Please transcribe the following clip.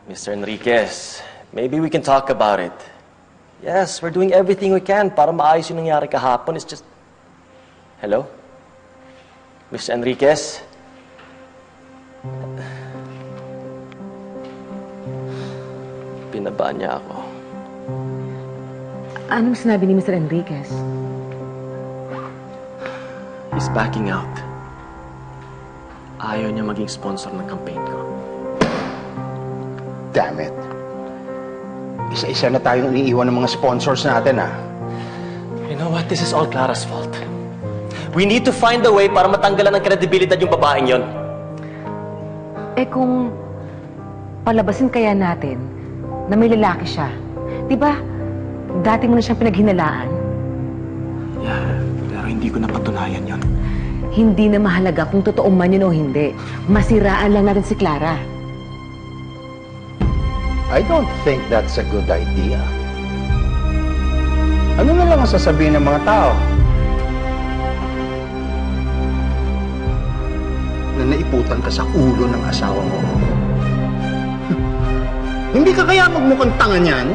Mr. Enriquez, maybe we can talk about it. Yes, we're doing everything we can para maayos yung nangyari kahapon. It's just... Hello? Mr. Enriquez? Pinabaan niya ako. Anong sinabi ni Mr. Enriquez? He's backing out. Ayaw niya maging sponsor ng campaign ko. Damn it. Isa-isa na tayong iniiwan ng mga sponsors natin, ah. You know what? This is all Clara's fault. We need to find a way para matanggalan ng kredibilidad yung babaeng yon. Eh kung palabasin kaya natin na may lalaki siya, di ba dati mo na siyang pinaghinalaan? Yeah, pero hindi ko napatunayan yon. Hindi na mahalaga kung totoo man yun o hindi. Masiraan lang natin si Clara. I don't think that's a good idea. Ano na lang ang sasabihin ng mga tao? Na naiputan ka sa ulo ng asawa mo. Hindi ka kaya magmukhang tanga niyan?